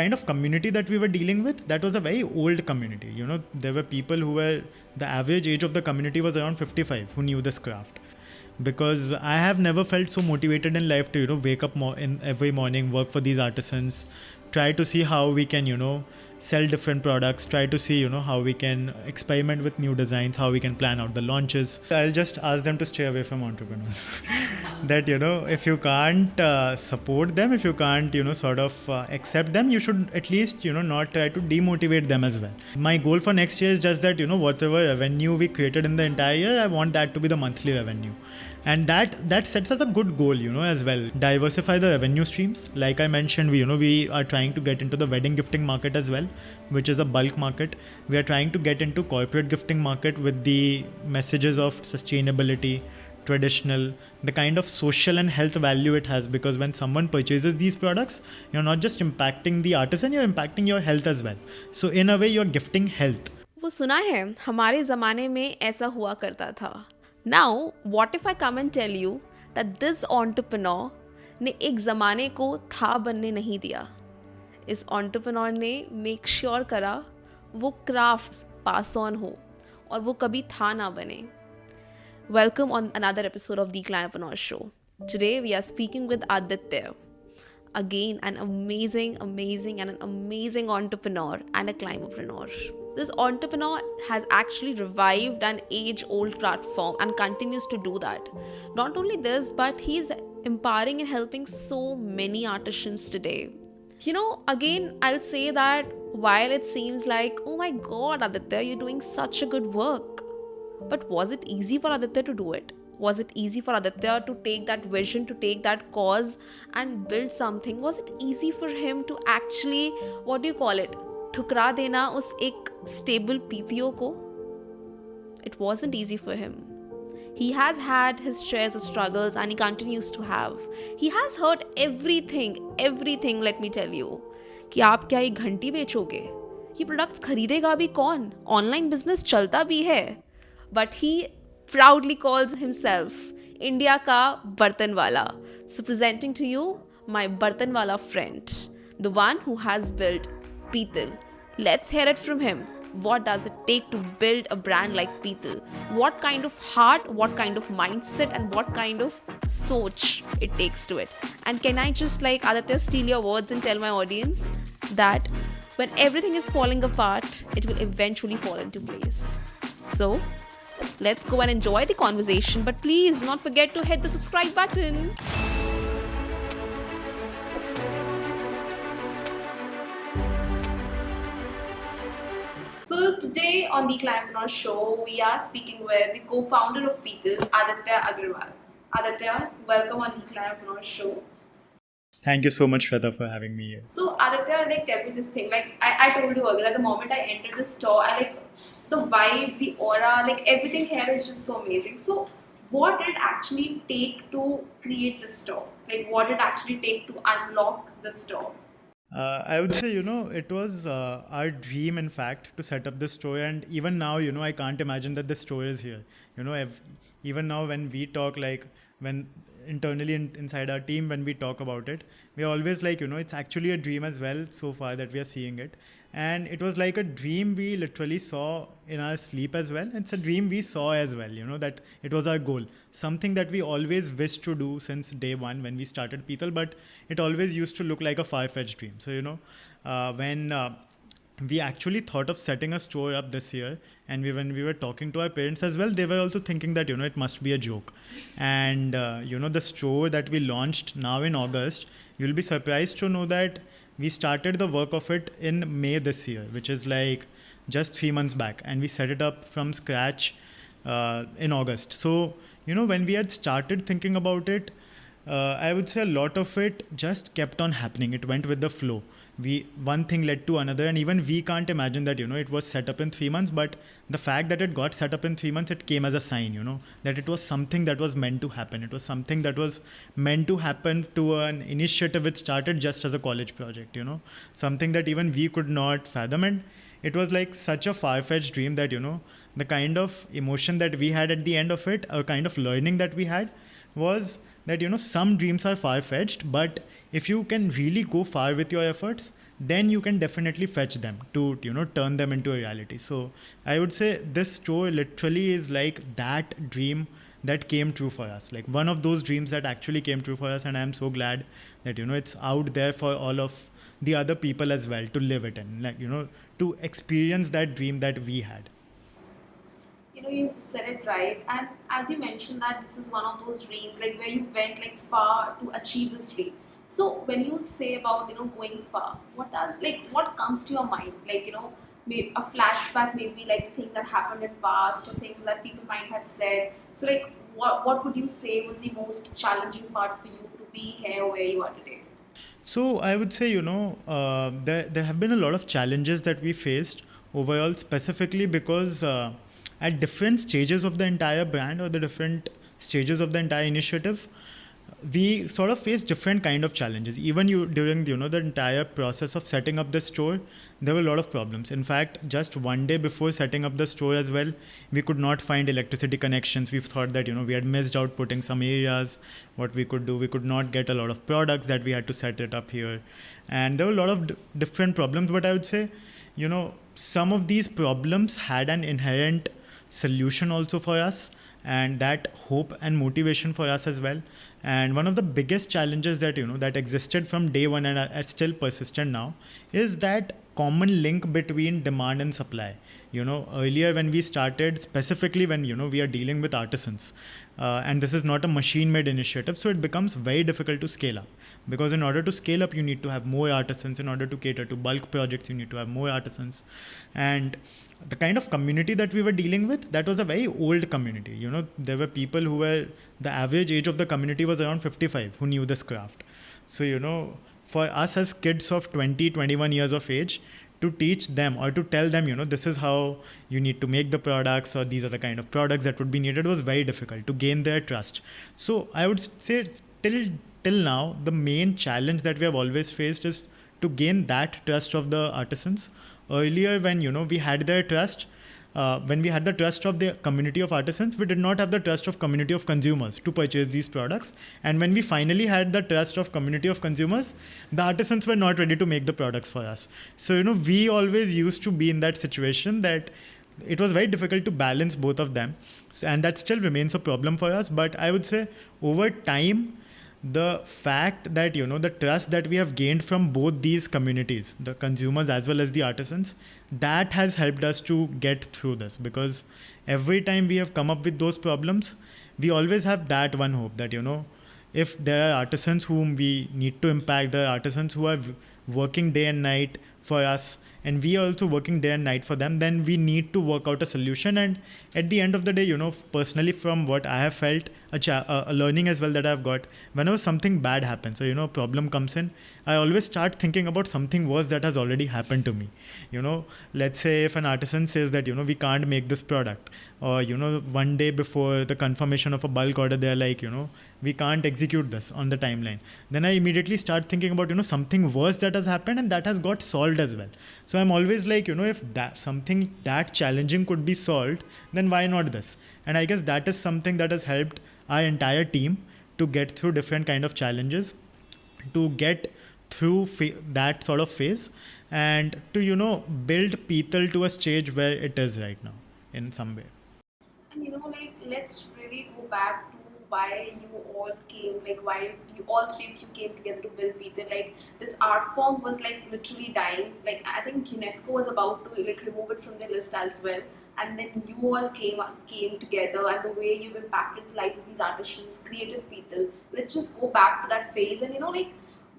kind of community that we were dealing with, that was a very old community. There were people who were, the average age of the community was around 55 who knew this craft. Because I have never felt so motivated in life to, wake up in every morning, work for these artisans, try to see how we can, sell different products, try to see, how we can experiment with new designs, how we can plan out the launches. I'll just ask them to stay away from entrepreneurs. That, if you can't support them, if you can't, sort of accept them, you should at least, not try to demotivate them as well. My goal for next year is just that, whatever revenue we created in the entire year, I want that to be the monthly revenue. And that sets us a good goal, as well. Diversify the revenue streams. Like I mentioned, we are trying to get into the wedding gifting market as well, which is a bulk market. We are trying to get into corporate gifting market with the messages of sustainability, traditional, the kind of social and health value it has, because when someone purchases these products, you're not just impacting the artisan, you're impacting your health as well. So in a way, you're gifting health. वो सुना है हमारे ज़माने में ऐसा हुआ करता था. Now, what if I come and tell you that this entrepreneur ने एक ज़माने को था बनने नहीं दिया. इस entrepreneur ने make sure करा वो crafts pass on हो और वो कभी था ना बने. Welcome on another episode of the Climapreneur Show. Today we are speaking with Aditya. Again, an amazing entrepreneur and a climapreneur. This entrepreneur has actually revived an age-old craftform and continues to do that. Not only this, but he's empowering and helping so many artisans today. Again, I'll say that while it seems like, oh my God, Aditya, you're doing such a good work. But was it easy for Aditya to do it? Was it easy for Aditya to take that vision, to take that cause and build something? Was it easy for him to actually, ठुकरा देना उस एक stable PPO को? It wasn't easy for him. He has had his shares of struggles and he continues to have. He has heard everything, let me tell you. कि आप क्या ये घंटी बेचोगे? ये प्रोडक्ट्स खरीदेगा भी कौन? ऑनलाइन बिजनेस चलता भी है. But he proudly calls himself India ka Bartanwala. So presenting to you my Bartanwala friend, the one who has built P-Tal. Let's hear it from him. What does it take to build a brand like P-Tal? What kind of heart, what kind of mindset, and what kind of soch it takes to it? And can I just Aditya steal your words and tell my audience that when everything is falling apart, it will eventually fall into place. So let's go and enjoy the conversation, but please do not forget to hit the subscribe button. So today on the Climapreneur Show, we are speaking with the co-founder of P-Tal, Aditya Agrarwal. Aditya, welcome on the Climapreneur Show. Thank you so much, Shweta, for having me here. So Aditya, tell me this thing. I told you earlier, at the moment I entered the store, the vibe, the aura, everything here is just so amazing. So what did it actually take to create the store? What did it actually take to unlock the store? I would say, it was our dream, in fact, to set up this store. And even now, I can't imagine that the store is here. Even now when we talk, when internally inside our team, when we talk about it, we're always it's actually a dream as well so far that we are seeing it. And it was like a dream we literally saw in our sleep as well. It's a dream we saw as well, that it was our goal. Something that we always wished to do since day one when we started P-Tal, but it always used to look like a far-fetched dream. So, when we actually thought of setting a store up this year, and when we were talking to our parents as well, they were also thinking that, it must be a joke. And, the store that we launched now in August, you'll be surprised to know that we started the work of it in May this year, which is just 3 months back. And we set it up from scratch in August. So, when we had started thinking about it, I would say a lot of it just kept on happening. It went with the flow. One thing led to another, and even we can't imagine that, it was set up in 3 months, but the fact that it got set up in 3 months, it came as a sign, that it was something that was meant to happen. It was something that was meant to happen to an initiative which started just as a college project, something that even we could not fathom. And it was such a far-fetched dream that, the kind of emotion that we had at the end of it, or kind of learning that we had, was that, some dreams are far-fetched, but if you can really go far with your efforts, then you can definitely fetch them to, turn them into a reality. So I would say this store literally is like that dream that came true for us, like one of those dreams that actually came true for us. And I'm so glad that, it's out there for all of the other people as well to live it and, like, to experience that dream that we had. You said it right, and as you mentioned that this is one of those dreams like where you went like far to achieve this dream. So when you say about going far, what comes to your mind, like maybe a flashback, maybe like the thing that happened in past or things that people might have said. So like what would you say was the most challenging part for you to be here where you are today? So I would say, there have been a lot of challenges that we faced overall, specifically because at different stages of the entire brand or the different stages of the entire initiative, we sort of face different kind of challenges. Even during the entire process of setting up the store, there were a lot of problems. In fact, just one day before setting up the store as well, we could not find electricity connections. We thought that we had missed out putting some areas. What we could do, we could not get a lot of products that we had to set it up here, and there were a lot of different problems. But I would say, some of these problems had an inherent solution also for us, and that hope and motivation for us as well. And one of the biggest challenges that that existed from day one and are still persistent now is that common link between demand and supply. Earlier when we started, specifically when we are dealing with artisans, and this is not a machine made initiative, so it becomes very difficult to scale up, because in order to scale up you need to have more artisans. In order to cater to bulk projects you need to have more artisans. And the kind of community that we were dealing with, that was a very old community. There were people who were, the average age of the community was around 55, who knew this craft. So for us as kids of 20-21 years of age, to teach them or to tell them this is how you need to make the products, or these are the kind of products that would be needed, was very difficult to gain their trust. So I would say till now the main challenge that we have always faced is to gain that trust of the artisans. Earlier, when we had their trust, when we had the trust of the community of artisans, we did not have the trust of community of consumers to purchase these products. And when we finally had the trust of community of consumers, the artisans were not ready to make the products for us. So we always used to be in that situation that it was very difficult to balance both of them. And that still remains a problem for us. But I would say over time, the fact that the trust that we have gained from both these communities, the consumers as well as the artisans, that has helped us to get through this. Because every time we have come up with those problems, we always have that one hope that if there are artisans whom we need to impact, there are artisans who are working day and night for us, and we are also working day and night for them, then we need to work out a solution. And at the end of the day, personally, from what I have felt, a learning as well that I've got, whenever something bad happens, so a problem comes in, I always start thinking about something worse that has already happened to me. Let's say if an artisan says that we can't make this product, or one day before the confirmation of a bulk order, they're like we can't execute this on the timeline, then I immediately start thinking about something worse that has happened and that has got solved as well. So I'm always like if that something that challenging could be solved, then why not this? And I guess that is something that has helped our entire team to get through different kind of challenges, to get through that sort of phase, and to build P-Tal to a stage where it is right now in some way. And let's really go back to why you all came, like why you all three of you came together to build P-Tal. Like this art form was like literally dying. Like I think UNESCO was about to like remove it from their list as well. And then you all came together, and the way you've impacted the lives of these artisans, created P-Tal. Let's just go back to that phase. And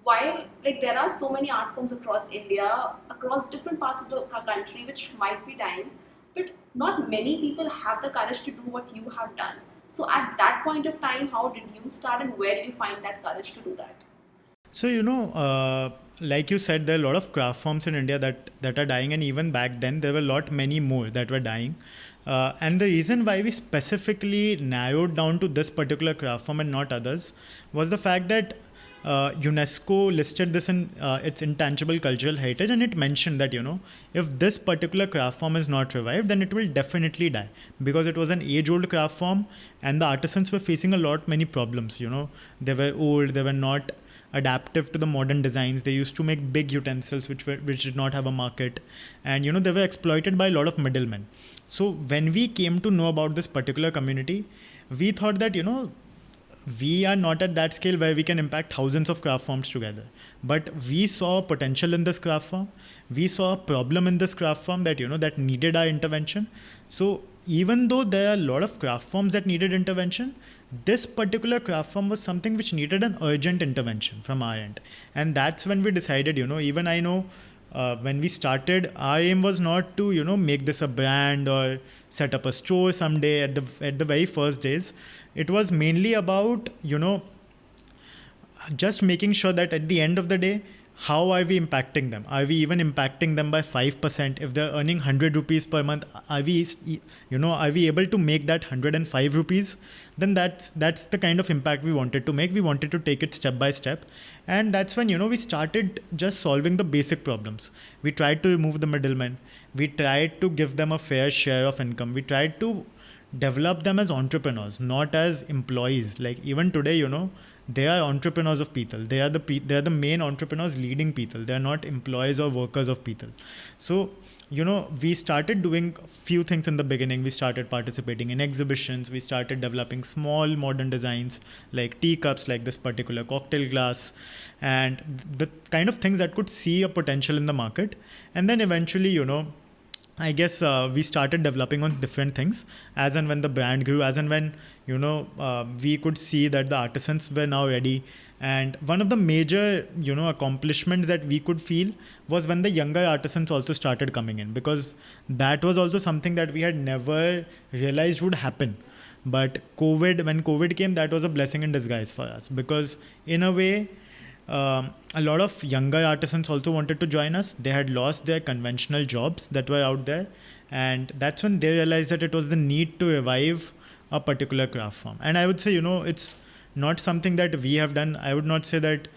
while like there are so many art forms across India, across different parts of the country which might be dying, but not many people have the courage to do what you have done. So at that point of time, how did you start, and where did you find that courage to do that? So like you said, there are a lot of craft forms in India that are dying, and even back then there were many more that were dying. And the reason why we specifically narrowed down to this particular craft form and not others was the fact that UNESCO listed this in its intangible cultural heritage, and it mentioned that if this particular craft form is not revived, then it will definitely die, because it was an age-old craft form and the artisans were facing many problems. They were old, they were not adaptive to the modern designs. They used to make big utensils which did not have a market, and they were exploited by a lot of middlemen. So when we came to know about this particular community, we thought that we are not at that scale where we can impact thousands of craft forms together, but we saw potential in this craft form. We saw a problem in this craft form that that needed our intervention. So even though there are a lot of craft forms that needed intervention, this particular craft form was something which needed an urgent intervention from our end. And that's when we decided, even I know when we started, our aim was not to make this a brand or set up a store someday at the very first days. It was mainly about just making sure that at the end of the day, how are we impacting them? Are we even impacting them by 5%? If they're earning 100 rupees per month, are we able to make that 105 rupees? Then that's the kind of impact we wanted to make. We wanted to take it step by step. And that's when, we started just solving the basic problems. We tried to remove the middlemen. We tried to give them a fair share of income. We tried to develop them as entrepreneurs, not as employees. Like even today, they are entrepreneurs of P-Tal. They are the main entrepreneurs leading P-Tal. They are not employees or workers of P-Tal. So, we started doing a few things in the beginning. We started participating in exhibitions. We started developing small modern designs like teacups, like this particular cocktail glass, and the kind of things that could see a potential in the market. And then eventually, I guess we started developing on different things as and when the brand grew, as and when, we could see that the artisans were now ready. And one of the major, accomplishments that we could feel was when the younger artisans also started coming in, because that was also something that we had never realized would happen. But when COVID came, that was a blessing in disguise for us, because in a way, a lot of younger artisans also wanted to join us. They had lost their conventional jobs that were out there. And that's when they realized that it was the need to revive a particular craft form. And I would say, it's not something that we have done. I would not say that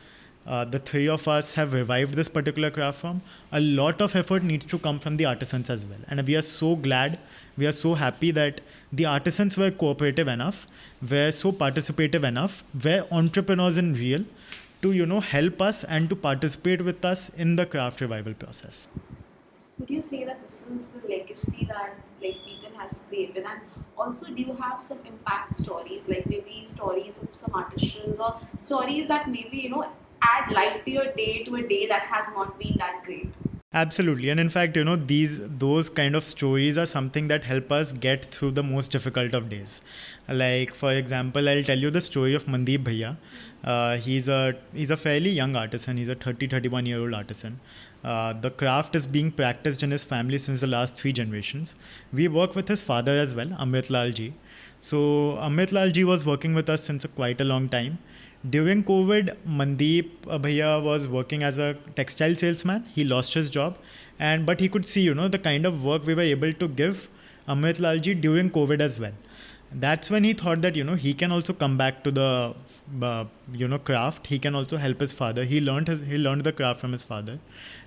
the three of us have revived this particular craft form. A lot of effort needs to come from the artisans as well. And we are so glad, we are so happy that the artisans were cooperative enough, were so participative enough, were entrepreneurs in real, to help us and to participate with us in the craft revival process. Would you say that this is the legacy that P-Tal has created? And also, do you have some impact stories, like maybe stories of some artisans or stories that maybe add light to your day, to a day that has not been that great? Absolutely. And in fact, those kind of stories are something that help us get through the most difficult of days. Like, for example, I'll tell you the story of Mandeep bhaiya. He's a fairly young artisan. He's a 31-year-old artisan. The craft is being practiced in his family since the last 3 generations. We work with his father as well, Amrit lalji. So Amrit lalji was working with us since quite a long time. During COVID, Mandeep bhaiya was working as a textile salesman. He lost his job, but he could see, the kind of work we were able to give Amrit lalji during COVID as well. That's when he thought that, he can also come back to the, craft. He can also help his father. He learned the craft from his father,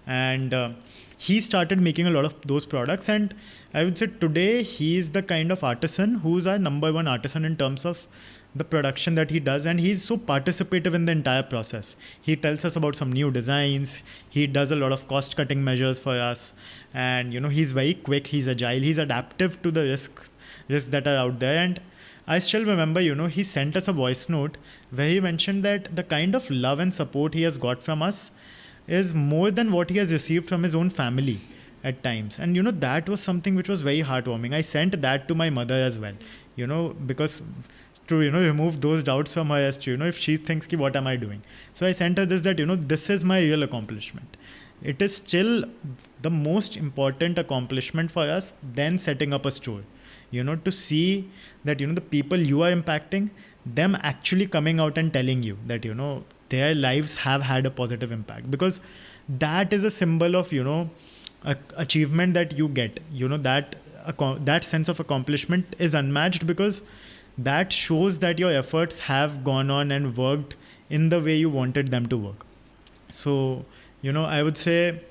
and he started making a lot of those products. And I would say today he is the kind of artisan who's our number one artisan in terms of the production that he does, and he's so participative in the entire process. He tells us about some new designs. He does a lot of cost cutting measures for us, and he's very quick, he's agile, he's adaptive to the risks that are out there. And I still remember, he sent us a voice note where he mentioned that the kind of love and support he has got from us is more than what he has received from his own family at times. And that was something which was very heartwarming. I sent that to my mother as well, because to remove those doubts from her as to if she thinks ki what am I doing. So I sent her this, that this is my real accomplishment. It is still the most important accomplishment for us than setting up a store. To see that the people you are impacting, them actually coming out and telling you that their lives have had a positive impact, because that is a symbol of achievement that you get. That sense of accomplishment is unmatched, because that shows that your efforts have gone on and worked in the way you wanted them to work. So, I would say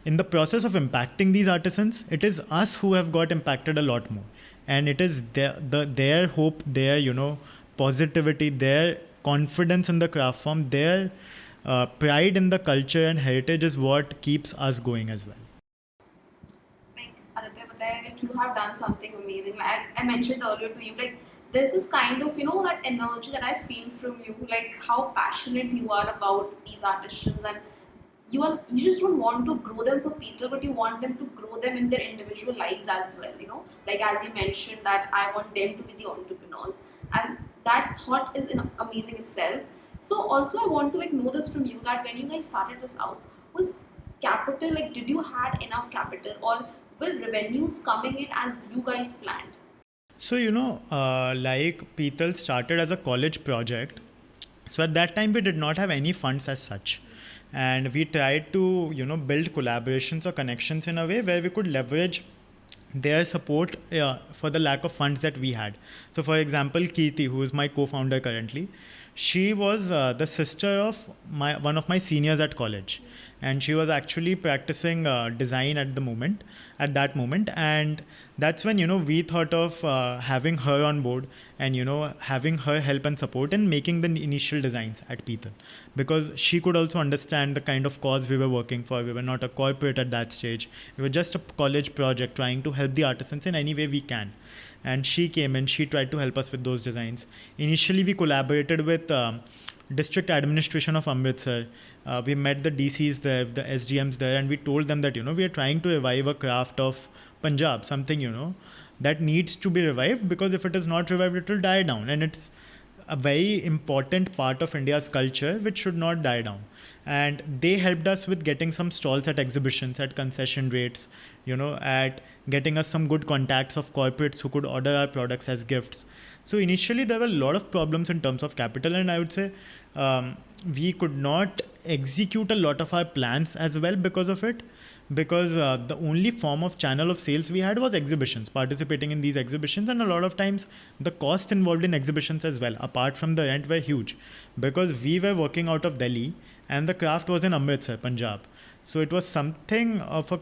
in the process of impacting these artisans, it is us who have got impacted a lot more. And it is their hope, their, positivity, their confidence in the craft form, their pride in the culture and heritage is what keeps us going as well. Like Aditya, like you have done something amazing. Like I mentioned earlier to you, like there's this kind of that energy that I feel from you, like how passionate you are about these artisans, and you just don't want to grow them for people, but you want them to grow them in their individual lives as well. Like as you mentioned that I want them to be the entrepreneurs, and that thought is amazing itself. So also I want to like know this from you, that when you guys started this out, was capital, like did you had enough capital, or were revenues coming in as you guys planned? So, like P-Tal started as a college project. So at that time, we did not have any funds as such. And we tried to, build collaborations or connections in a way where we could leverage their support for the lack of funds that we had. So for example, Kirti, who is my co-founder currently, she was the sister of one of my seniors at college, and she was actually practicing design at that moment, and that's when we thought of having her on board, and having her help and support in making the initial designs at P-Tal, because she could also understand the kind of cause we were working for. We were not a corporate at that stage. We were just a college project trying to help the artisans in any way we can. And she came in, she tried to help us with those designs. Initially, we collaborated with district administration of Amritsar. We met the DCs there, the SDMs there, and we told them that, we are trying to revive a craft of Punjab, something, that needs to be revived, because if it is not revived, it will die down. And it's a very important part of India's culture, which should not die down. And they helped us with getting some stalls at exhibitions at concession rates, at getting us some good contacts of corporates who could order our products as gifts. So initially there were a lot of problems in terms of capital, and I would say we could not execute a lot of our plans as well because of it, because the only form of channel of sales we had was exhibitions, participating in these exhibitions. And a lot of times the cost involved in exhibitions as well, apart from the rent, were huge, because we were working out of Delhi and the craft was in Amritsar, Punjab. So it was something of a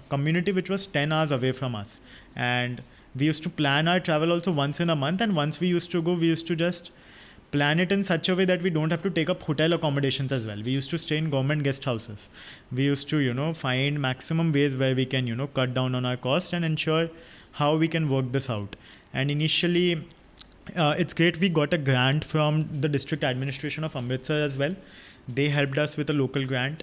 community which was 10 hours away from us, and we used to plan our travel also once in a month. And once we used to go, we used to just plan it in such a way that we don't have to take up hotel accommodations as well. We used to stay in government guest houses. We used to, find maximum ways where we can, cut down on our cost and ensure how we can work this out. And initially, it's great. We got a grant from the district administration of Amritsar as well. They helped us with a local grant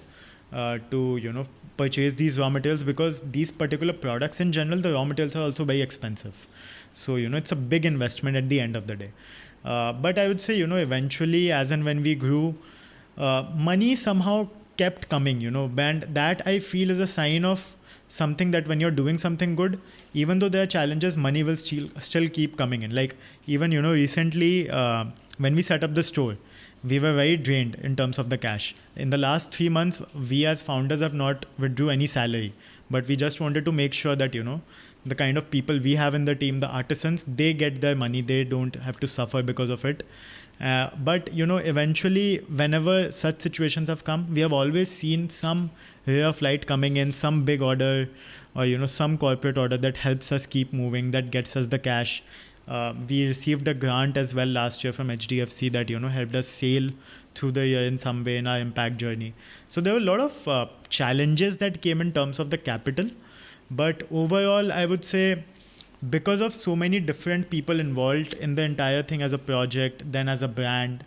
to, purchase these raw materials, because these particular products in general, the raw materials are also very expensive. So, it's a big investment at the end of the day. But I would say, eventually, as and when we grew, money somehow kept coming, and that I feel is a sign of something, that when you're doing something good, even though there are challenges, money will still keep coming in. Like even, recently, when we set up the store, we were very drained in terms of the cash. In the last 3 months, we as founders have not withdrew any salary, but we just wanted to make sure that, the kind of people we have in the team, the artisans, they get their money. They don't have to suffer because of it. But, eventually, whenever such situations have come, we have always seen some ray of light coming in, some big order, or, some corporate order that helps us keep moving, that gets us the cash. We received a grant as well last year from HDFC that, helped us sail through the year in some way in our impact journey. So there were a lot of challenges that came in terms of the capital. But overall, I would say, because of so many different people involved in the entire thing as a project, then as a brand,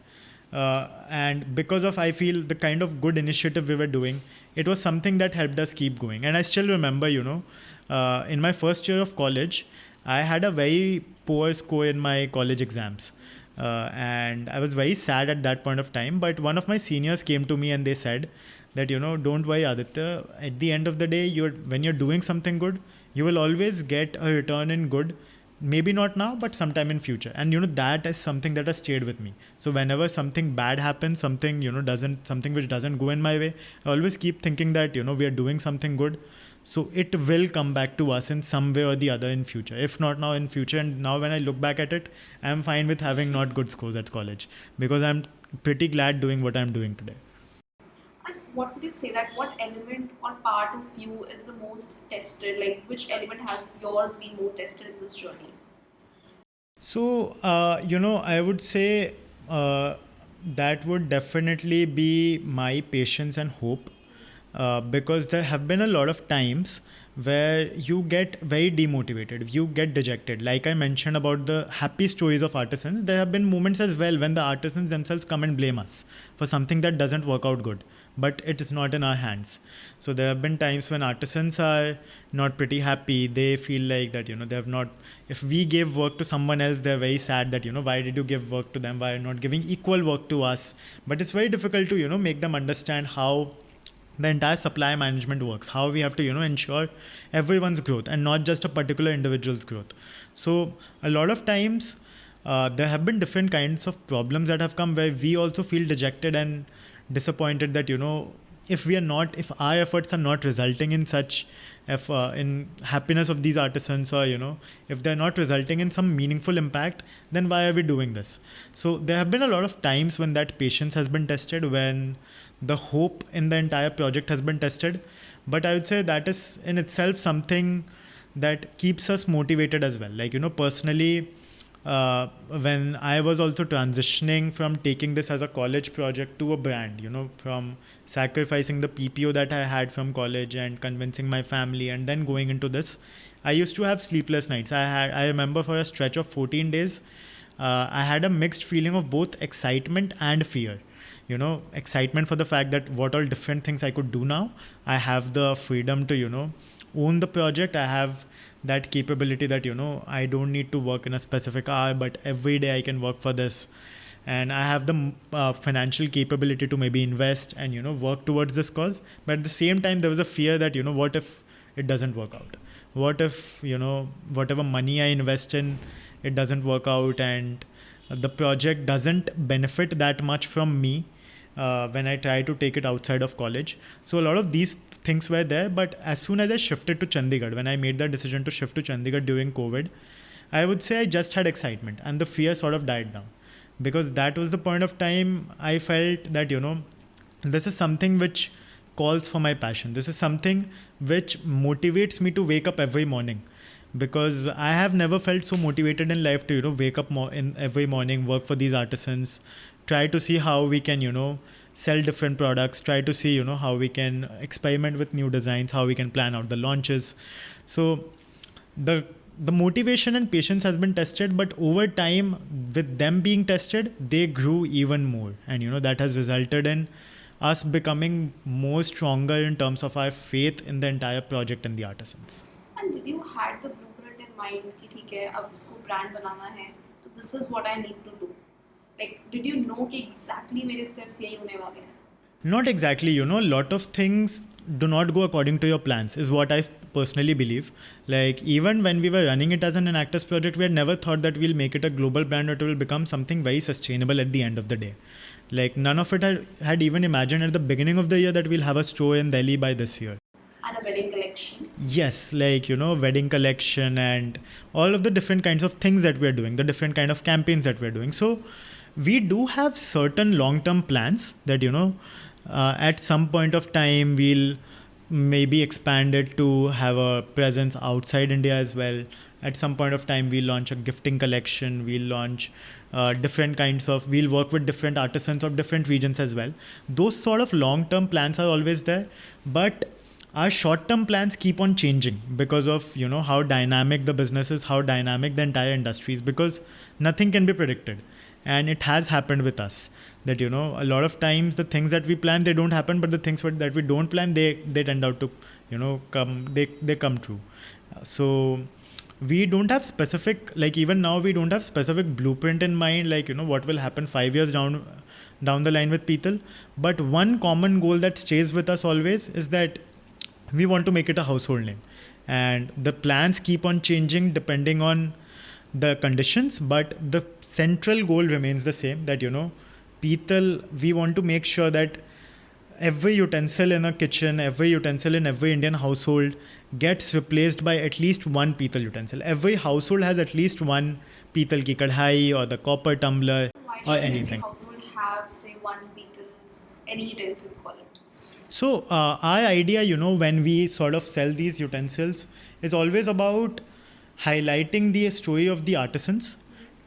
and because of, I feel, the kind of good initiative we were doing, it was something that helped us keep going. And I still remember, in my first year of college, I had a very poor score in my college exams. And I was very sad at that point of time. But one of my seniors came to me and they said that, don't worry, Aditya, at the end of the day, when you're doing something good, you will always get a return in good. Maybe not now, but sometime in future. And, that is something that has stayed with me. So whenever something bad happens, something which doesn't go in my way, I always keep thinking that, we are doing something good. So it will come back to us in some way or the other in future. If not now, in future. And now when I look back at it, I'm fine with having not good scores at college, because I'm pretty glad doing what I'm doing today. And what would you say, that what element or part of you is the most tested? Like which element has yours been more tested in this journey? So, I would say that would definitely be my patience and hope, because there have been a lot of times where you get very demotivated, you get dejected. Like I mentioned about the happy stories of artisans, there have been moments as well when the artisans themselves come and blame us for something that doesn't work out good, but it is not in our hands. So there have been times when artisans are not pretty happy. They feel like that, they have not, if we give work to someone else, they're very sad that, why did you give work to them? Why are you not giving equal work to us? But it's very difficult to, make them understand how the entire supply management works, how we have to ensure everyone's growth and not just a particular individual's growth. So a lot of times there have been different kinds of problems that have come where we also feel dejected and disappointed that if our efforts are not resulting in such in happiness of these artisans, or if they're not resulting in some meaningful impact, then why are we doing this? So there have been a lot of times when that patience has been tested, when the hope in the entire project has been tested. But I would say that is in itself something that keeps us motivated as well. Like, personally, when I was also transitioning from taking this as a college project to a brand, from sacrificing the PPO that I had from college and convincing my family and then going into this, I used to have sleepless nights. I remember for a stretch of 14 days, I had a mixed feeling of both excitement and fear. Excitement for the fact that what all different things I could do now. I have the freedom to, own the project. I have that capability that, I don't need to work in a specific hour, but every day I can work for this. And I have the financial capability to maybe invest and, work towards this cause. But at the same time, there was a fear that, what if it doesn't work out? What if, whatever money I invest in, it doesn't work out and the project doesn't benefit that much from me when I try to take it outside of college. So a lot of these things were there. But as soon as I shifted to Chandigarh, when I made the decision to shift to Chandigarh during COVID, I would say I just had excitement and the fear sort of died down, because that was the point of time I felt that, this is something which calls for my passion. This is something which motivates me to wake up every morning. Because I have never felt so motivated in life to, wake up in every morning, work for these artisans, try to see how we can, sell different products, try to see, how we can experiment with new designs, how we can plan out the launches. So the motivation and patience has been tested, but over time, with them being tested, they grew even more. And, that has resulted in us becoming more stronger in terms of our faith in the entire project and the artisans. And did you had the blueprint in mind कि ठीक है अब इसको brand बनाना है तो this is what I need to do? Like, did you know कि exactly मेरे steps यही होने वाले हैं? Not exactly, a lot of things do not go according to your plans is what I personally believe. Like, even when we were running it as an actors project, we had never thought that we'll make it a global brand or it will become something very sustainable at the end of the day. Like, none of it had even imagined at the beginning of the year that we'll have a store in Delhi by this year. And a wedding collection. Yes, like, wedding collection and all of the different kinds of things that we're doing, the different kind of campaigns that we're doing. So we do have certain long-term plans that, at some point of time, we'll maybe expand it to have a presence outside India as well. At some point of time, we'll launch a gifting collection. We'll launch we'll work with different artisans of different regions as well. Those sort of long-term plans are always there. But our short-term plans keep on changing because of, how dynamic the business is, how dynamic the entire industry is, because nothing can be predicted. And it has happened with us that, a lot of times the things that we plan, they don't happen, but the things that we don't plan, they tend out to, they come true. So we don't have specific, like even now we don't have specific blueprint in mind, like, what will happen 5 years down the line with P-Tal. But one common goal that stays with us always is that we want to make it a household name. And the plans keep on changing depending on the conditions, but the central goal remains the same, that, P-Tal, we want to make sure that every utensil in a kitchen, every utensil in every Indian household gets replaced by at least one P-Tal utensil. Every household has at least one P-Tal ki kadhai or the copper tumbler or anything. Why should every household have, say, one P-Tal's, any utensil call it? So our idea, when we sort of sell these utensils, is always about highlighting the story of the artisans,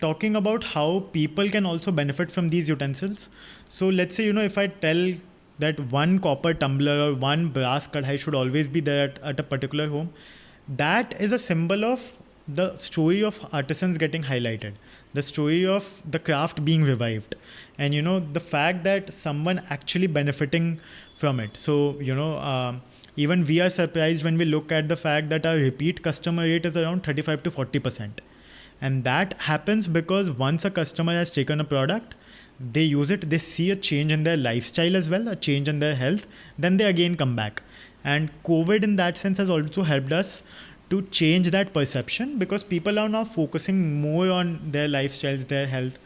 talking about how people can also benefit from these utensils. So let's say, if I tell that one copper tumbler or one brass kadhai should always be there at a particular home, that is a symbol of the story of artisans getting highlighted, the story of the craft being revived, and the fact that someone actually benefiting from it. So even we are surprised when we look at the fact that our repeat customer rate is around 35 to 40%. And that happens because once a customer has taken a product, they use it, they see a change in their lifestyle as well, a change in their health, then they again come back. And COVID in that sense has also helped us to change that perception, because people are now focusing more on their lifestyles, their health.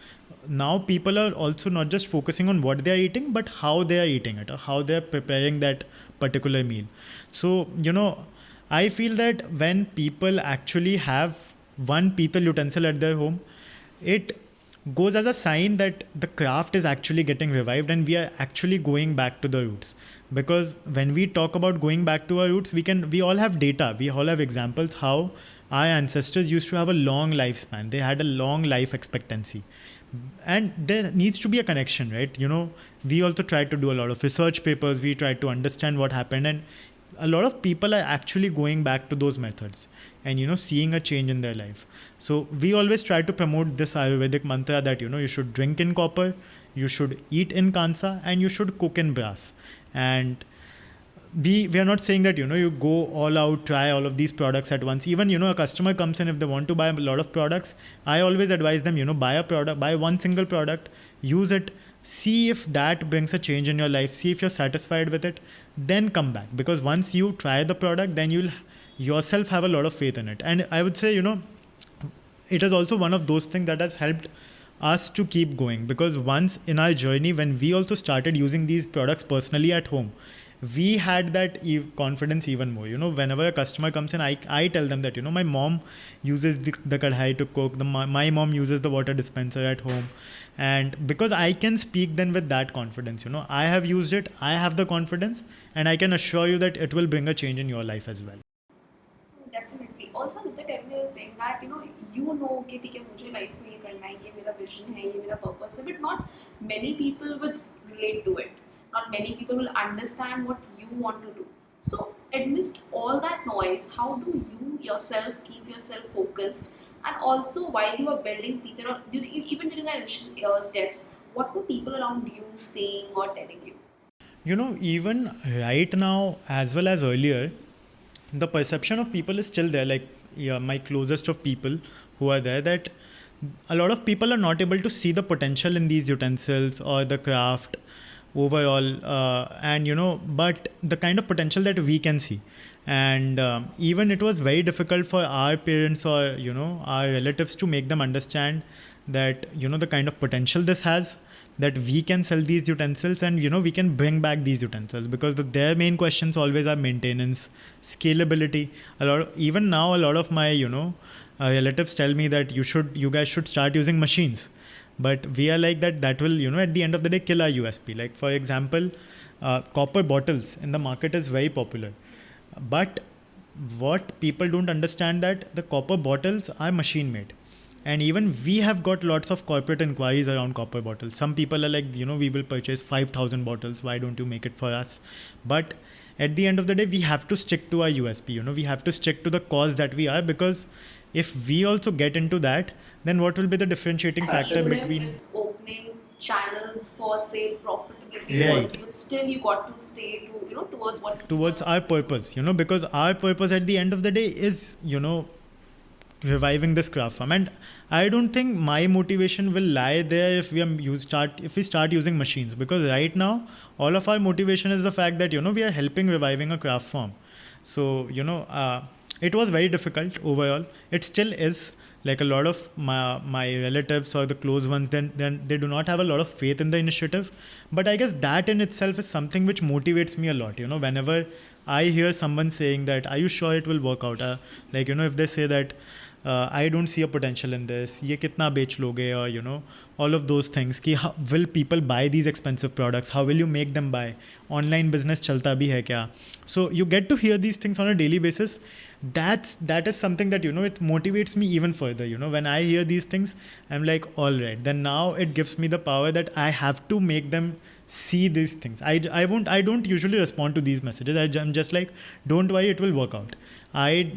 Now people are also not just focusing on what they are eating, but how they are eating it or how they are preparing that particular meal. So, I feel that when people actually have one P-Tal utensil at their home, it goes as a sign that the craft is actually getting revived and we are actually going back to the roots. Because when we talk about going back to our roots, we all have data, we all have examples how our ancestors used to have a long lifespan. They had a long life expectancy. And there needs to be a connection, right? We also tried to do a lot of research papers. We tried to understand what happened, and a lot of people are actually going back to those methods and seeing a change in their life. So we always try to promote this Ayurvedic mantra that you should drink in copper, you should eat in Kansa, and you should cook in brass. And we are not saying that you go all out, try all of these products at once. Even a customer comes in, if they want to buy a lot of products, I always advise them buy one single product, use it, see if that brings a change in your life, see if you're satisfied with it, then come back. Because once you try the product, then you'll yourself have a lot of faith in it. And I would say it is also one of those things that has helped us to keep going, because once in our journey, when we also started using these products personally at home, we had that confidence even more. Whenever a customer comes in, I tell them that my mom uses the kadhai to cook, my mom uses the water dispenser at home. And because I can speak then with that confidence, I have used it, I have the confidence, and I can assure you that it will bring a change in your life as well. Definitely. Also, Aditya, tell me this thing that कि ठीक है मुझे life में ये करना है, ये मेरा विजन है, ये मेरा पर्पस है, but not many people would relate to it. Not many people will understand what you want to do. So, amidst all that noise, how do you yourself keep yourself focused? And also, while you are building P-Tal, or even during our initial steps, what were people around you saying or telling you? Even right now, as well as earlier, the perception of people is still there. Like, my closest of people who are there, that a lot of people are not able to see the potential in these utensils or the craft overall, but the kind of potential that we can see. And even it was very difficult for our parents or our relatives to make them understand that the kind of potential this has, that we can sell these utensils and we can bring back these utensils, because their main questions always are maintenance, scalability. Even now a lot of my relatives tell me that you guys should start using machines. But we are like that will, at the end of the day, kill our USP. Like, for example, copper bottles in the market is very popular. But what people don't understand, that the copper bottles are machine made. And even we have got lots of corporate inquiries around copper bottles. Some people are like, we will purchase 5,000 bottles. Why don't you make it for us? But at the end of the day, we have to stick to our USP. We have to stick to the cause that we are, because if we also get into that, then what will be the differentiating factor even between... if it's opening channels for, say, profitability, right, but still you got to stay to, towards what... Towards our purpose, because our purpose at the end of the day is, reviving this craft form. And I don't think my motivation will lie there if we start using machines, because right now all of our motivation is the fact that we are helping reviving a craft form. So it was very difficult overall. It still is. Like, a lot of my relatives or the close ones, then they do not have a lot of faith in the initiative. But I guess that in itself is something which motivates me a lot. Whenever I hear someone saying that, are you sure it will work out? If they say that I don't see a potential in this, ये कितना बेच लोगे, or you know, all of those things कि how will people buy these expensive products, how will you make them buy, online business चलता भी है क्या. So you get to hear these things on a daily basis. That is something that, you know, it motivates me even further. You know, when I hear these things, I'm like, all right, then now it gives me the power that I have to make them see these things. I don't usually respond to these messages. I'm just like, don't worry, it will work out.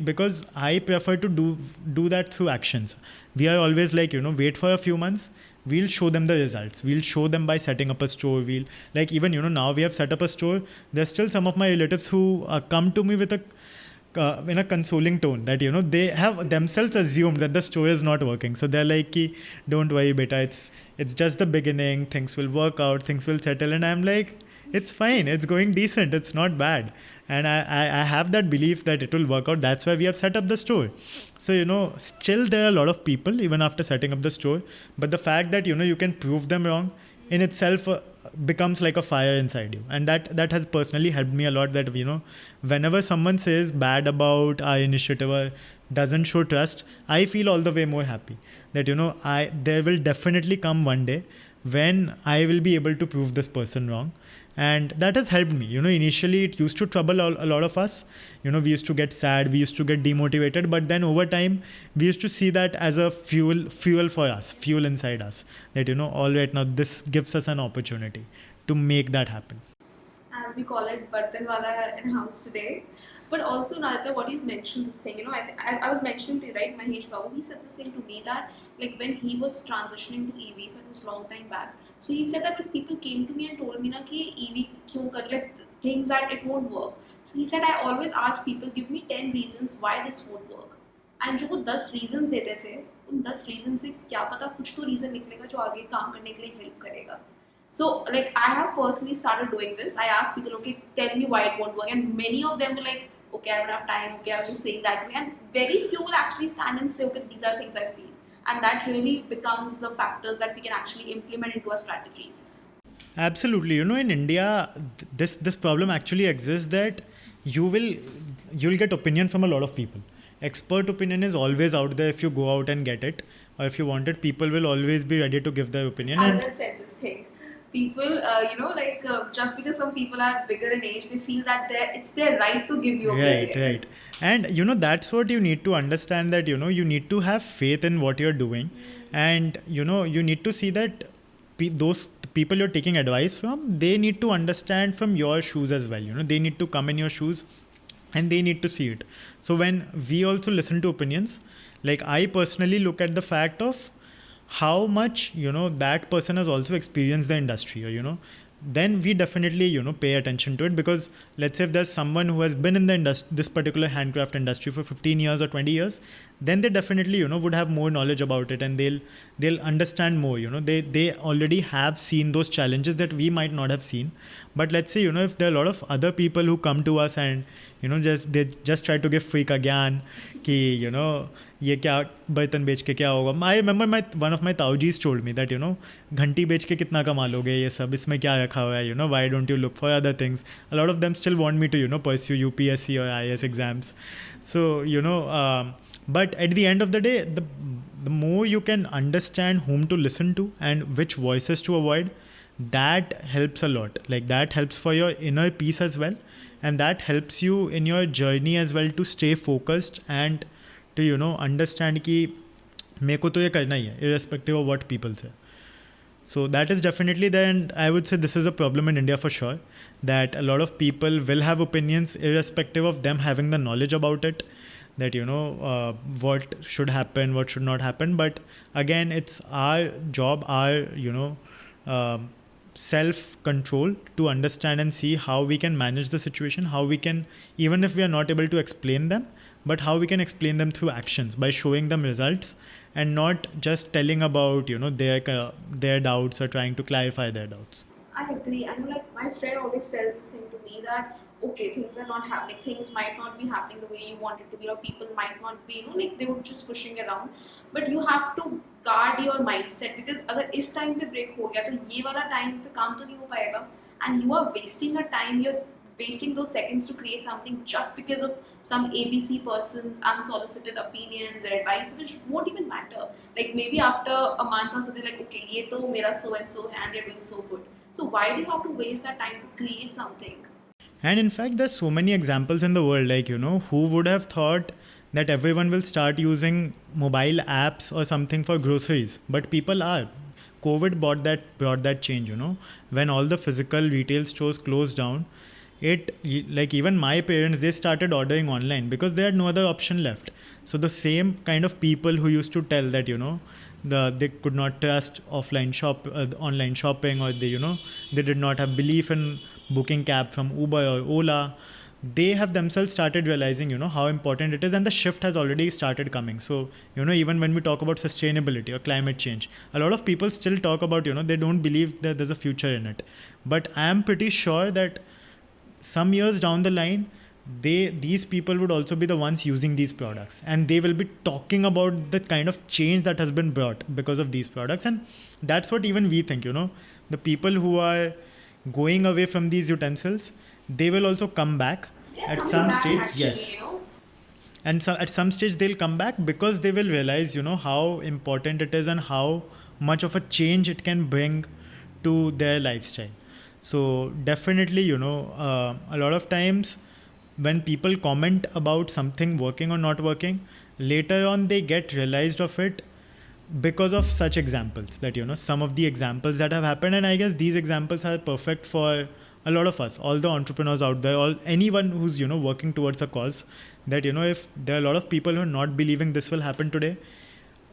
Because I prefer to do that through actions. We are always like, you know, wait for a few months, we'll show them the results. We'll show them by setting up a store. We'll, like, even, you know, now we have set up a store. There's still some of my relatives who come to me with in a consoling tone that, you know, they have themselves assumed that the store is not working. So they're like, ki, don't worry, beta, it's just the beginning. Things will work out. Things will settle. And I'm like, it's fine. It's going decent. It's not bad. And I have that belief that it will work out. That's why we have set up the store. So, you know, still there are a lot of people even after setting up the store. But the fact that, you know, you can prove them wrong in itself becomes like a fire inside you. And that has personally helped me a lot, that, you know, whenever someone says bad about our initiative or doesn't show trust, I feel all the way more happy that, you know, there will definitely come one day when I will be able to prove this person wrong. And that has helped me. You know, initially it used to trouble a lot of us. You know, we used to get sad, we used to get demotivated, but then over time we used to see that as a fuel for us, fuel inside us, that, you know, all right, now this gives us an opportunity to make that happen. As we call it, Bartanwala in house today. But also, Aditya, what you mentioned this thing, you know, I was mentioning to you, right, Mahesh Babu, he said this thing to me that, like, when he was transitioning to EVs, it was long time back. So he said that when people came to me and told me na ki EV kyun kar, like, things that it won't work. So he said, I always ask people, give me 10 reasons why this won't work. And जो वो 10 reasons देते थे, उन 10 reasons से क्या पता कुछ तो reason निकलेगा जो आगे काम करने के लिए help करेगा. So, like, I have personally started doing this. I ask people, okay, tell me why it won't work. And many of them were like, okay, I don't have time, okay, I was just saying that way. And very few will actually stand and say, okay, these are things I feel. And that really becomes the factors that we can actually implement into our strategies. Absolutely. You know, in India, this problem actually exists, that you'll get opinion from a lot of people. Expert opinion is always out there if you go out and get it. Or if you want it, people will always be ready to give their opinion. I said this thing. People, you know, like, just because some people are bigger in age, they feel that it's their right to give you opinion. Right. And, you know, that's what you need to understand, that, you know, you need to have faith in what you're doing. And, you know, you need to see that those people you're taking advice from, they need to understand from your shoes as well. You know, they need to come in your shoes and they need to see it. So when we also listen to opinions, like, I personally look at the fact of how much, you know, that person has also experienced the industry, or, you know, then we definitely, you know, pay attention to it. Because let's say if there's someone who has been in the this particular handcraft industry for 15 years or 20 years, then they definitely, you know, would have more knowledge about it, and they'll understand more. You know, they already have seen those challenges that we might not have seen. But let's say, you know, if there are a lot of other people who come to us and, you know, they just try to give free ka gyan ki, you know, ये क्या बर्तन बेच के क्या होगा. I remember one of my taujis told me that, you know, घंटी बेच के कितना कमा लोगे, ये सब इसमें क्या रखा हुआ है, you know, why don't you look for other things. A lot of them still want me to, you know, pursue UPSC or IAS exams. So, you know, but at the end of the day, the more you can understand whom to listen to and which voices to avoid, that helps a lot. Like, that helps for your inner peace as well, and that helps you in your journey as well to stay focused and to, you know, understand कि मेरे को तो ये करना ही है, irrespective of what people say. So that is definitely there, and I would say this is a problem in India for sure, that a lot of people will have opinions irrespective of them having the knowledge about it, that, you know, what should happen, what should not happen. But again, it's our job, our, you know, self-control to understand and see how we can manage the situation, how we can, even if we are not able to explain them, but how we can explain them through actions by showing them results and not just telling about, you know, their doubts or trying to clarify their doubts. I agree. I know, like, my friend always tells this thing to me that, okay, things are not happening, things might not be happening the way you want it to be, or people might not be, you know, like, they were just pushing around. But you have to guard your mindset, because अगर इस time पे break हो गया तो ये वाला time पे काम तो नहीं हो पाएगा, and you are wasting your time, you're wasting those seconds to create something just because of some ABC person's unsolicited opinions or advice, which won't even matter. Like maybe after a month or so, they're like, okay, ye to mera so and so hai and they're doing so good. So why do you have to waste that time to create something? And in fact, there's so many examples in the world, like, who would have thought that everyone will start using mobile apps or something for groceries? But people are. COVID brought that change, when all the physical retail stores closed down. It, like, even my parents, they started ordering online because they had no other option left. So the same kind of people who used to tell that, they could not trust online shopping, or they did not have belief in booking cab from Uber or Ola, they have themselves started realizing, how important it is, and the shift has already started coming. So, even when we talk about sustainability or climate change, a lot of people still talk about, they don't believe that there's a future in it. But I am pretty sure that some years down the line, these people would also be the ones using these products, and they will be talking about the kind of change that has been brought because of these products. And that's what even we think, the people who are going away from these utensils, they will also come back at some stage. Yes. And so at some stage they'll come back because they will realize, how important it is and how much of a change it can bring to their lifestyle. So definitely, a lot of times when people comment about something working or not working, later on they get realized of it because of such examples, that, some of the examples that have happened. And I guess these examples are perfect for a lot of us, all the entrepreneurs out there, anyone who's, working towards a cause, that, if there are a lot of people who are not believing this will happen today,